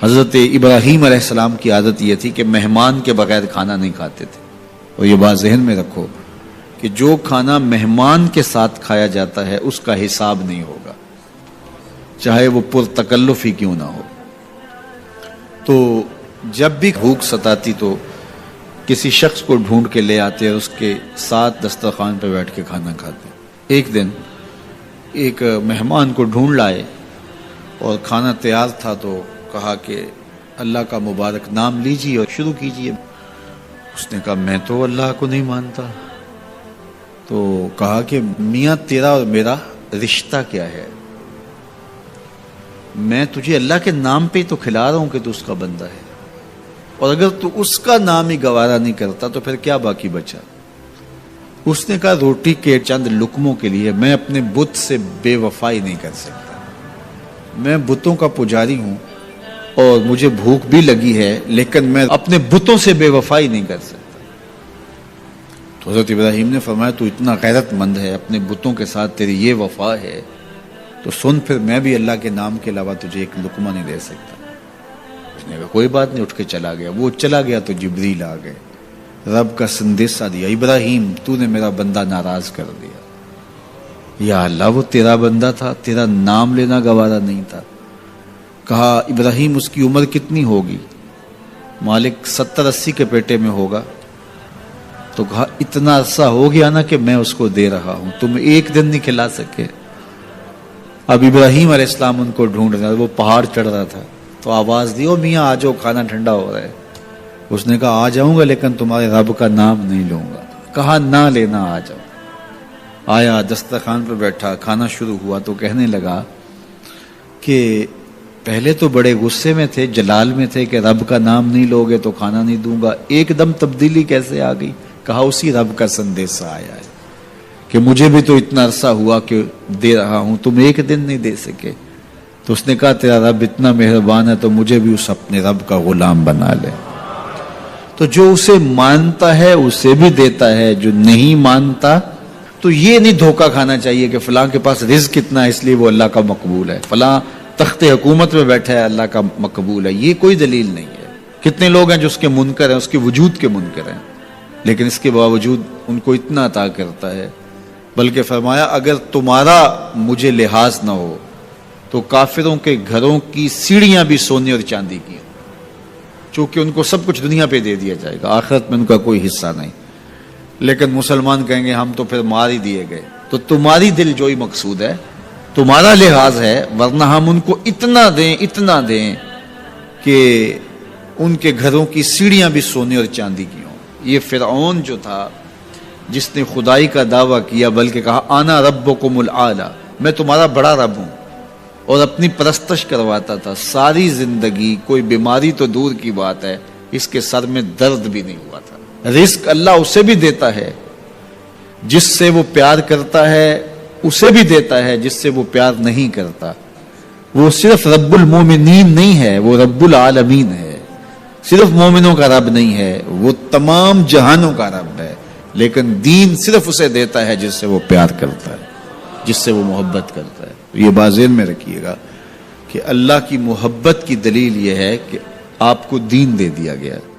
حضرت ابراہیم علیہ السلام کی عادت یہ تھی کہ مہمان کے بغیر کھانا نہیں کھاتے تھے. اور یہ بات ذہن میں رکھو کہ جو کھانا مہمان کے ساتھ کھایا جاتا ہے اس کا حساب نہیں ہوگا، چاہے وہ پرتکلف ہی کیوں نہ ہو. تو جب بھی بھوک ستاتی تو کسی شخص کو ڈھونڈ کے لے آتے اور اس کے ساتھ دسترخوان پہ بیٹھ کے کھانا کھاتے. ایک دن ایک مہمان کو ڈھونڈ لائے اور کھانا تیار تھا تو کہا کہ اللہ کا مبارک نام لیجیے اور شروع کیجیے. اس نے کہا میں تو اللہ کو نہیں مانتا. تو کہا کہ میاں تیرا اور میرا رشتہ کیا ہے؟ میں تجھے اللہ کے نام پہ ہی تو کھلا رہا ہوں کہ تو اس کا بندہ ہے، اور اگر تو اس کا نام ہی گوارا نہیں کرتا تو پھر کیا باقی بچا؟ اس نے کہا روٹی کے چند لقموں کے لیے میں اپنے بت سے بے وفائی نہیں کر سکتا. میں بتوں کا پجاری ہوں اور مجھے بھوک بھی لگی ہے، لیکن میں اپنے بتوں سے بے وفائی نہیں کر سکتا. تو حضرت ابراہیم نے فرمایا تو اتنا غیرت مند ہے، اپنے بتوں کے ساتھ تیری یہ وفا ہے، تو سن پھر میں بھی اللہ کے نام کے علاوہ تجھے ایک لقمہ نہیں دے سکتا. اس نے کہا کوئی بات نہیں، اٹھ کے چلا گیا. وہ چلا گیا تو جبریل آ گئے، رب کا سندیسہ دیا، ابراہیم تو نے میرا بندہ ناراض کر دیا. یا اللہ وہ تیرا بندہ تھا، تیرا نام لینا گوارا نہیں تھا. کہا ابراہیم اس کی عمر کتنی ہوگی؟ مالک 70-80 کے پیٹے میں ہوگا. تو کہا اتنا عرصہ ہو گیا نا کہ میں اس کو دے رہا ہوں، تم ایک دن نہیں کھلا سکے. اب ابراہیم علیہ السلام ان کو ڈھونڈ رہا، وہ پہاڑ چڑھ رہا تھا تو آواز دی او میاں آ جاؤ کھانا ٹھنڈا ہو رہا ہے. اس نے کہا آ جاؤں گا لیکن تمہارے رب کا نام نہیں لوں گا. کہا نہ لینا، آ جاؤ. آیا دسترخوان پر بیٹھا، کھانا شروع ہوا تو کہنے لگا کہ پہلے تو بڑے غصے میں تھے، جلال میں تھے کہ رب کا نام نہیں لوگے تو کھانا نہیں دوں گا. ایک دم تبدیلی کیسے آ گئی؟ کہا اسی رب کا سندیسہ آیا ہے کہ مجھے بھی تو اتنا عرصہ ہوا کہ دے رہا ہوں، تم ایک دن نہیں دے سکے. تو اس نے کہا تیرا رب اتنا مہربان ہے تو مجھے بھی اس اپنے رب کا غلام بنا لے. تو جو اسے مانتا ہے اسے بھی دیتا ہے، جو نہیں مانتا تو یہ نہیں دھوکہ کھانا چاہیے کہ فلاں کے پاس رزق کتنا ہے اس لیے وہ اللہ کا مقبول ہے، فلاں تخت حکومت میں بیٹھا ہے اللہ کا مقبول ہے. یہ کوئی دلیل نہیں ہے. کتنے لوگ ہیں جو اس کے منکر ہیں، اس کے وجود کے منکر ہیں، لیکن اس کے باوجود ان کو اتنا عطا کرتا ہے. بلکہ فرمایا اگر تمہارا مجھے لحاظ نہ ہو تو کافروں کے گھروں کی سیڑھیاں بھی سونے اور چاندی کی ہوں، چونکہ ان کو سب کچھ دنیا پہ دے دیا جائے گا، آخرت میں ان کا کوئی حصہ نہیں. لیکن مسلمان کہیں گے ہم تو پھر مار ہی دیے گئے. تو تمہاری دل جوئی مقصود ہے، تمہارا لحاظ ہے، ورنہ ہم ان کو اتنا دیں کہ ان کے گھروں کی سیڑھیاں بھی سونے اور چاندی کی ہوں. یہ فرعون جو تھا جس نے خدائی کا دعویٰ کیا، بلکہ کہا آنا ربکم الاعلی، میں تمہارا بڑا رب ہوں، اور اپنی پرستش کرواتا تھا. ساری زندگی کوئی بیماری تو دور کی بات ہے، اس کے سر میں درد بھی نہیں ہوا تھا. رزق اللہ اسے بھی دیتا ہے جس سے وہ پیار کرتا ہے، اسے بھی دیتا ہے جس سے وہ پیار نہیں کرتا. وہ صرف رب المومنین نہیں ہے، وہ رب العالمین ہے. صرف مومنوں کا رب نہیں ہے، وہ تمام جہانوں کا رب ہے. لیکن دین صرف اسے دیتا ہے جس سے وہ پیار کرتا ہے، جس سے وہ محبت کرتا ہے. یہ بات ذہن میں رکھیے گا کہ اللہ کی محبت کی دلیل یہ ہے کہ آپ کو دین دے دیا گیا ہے.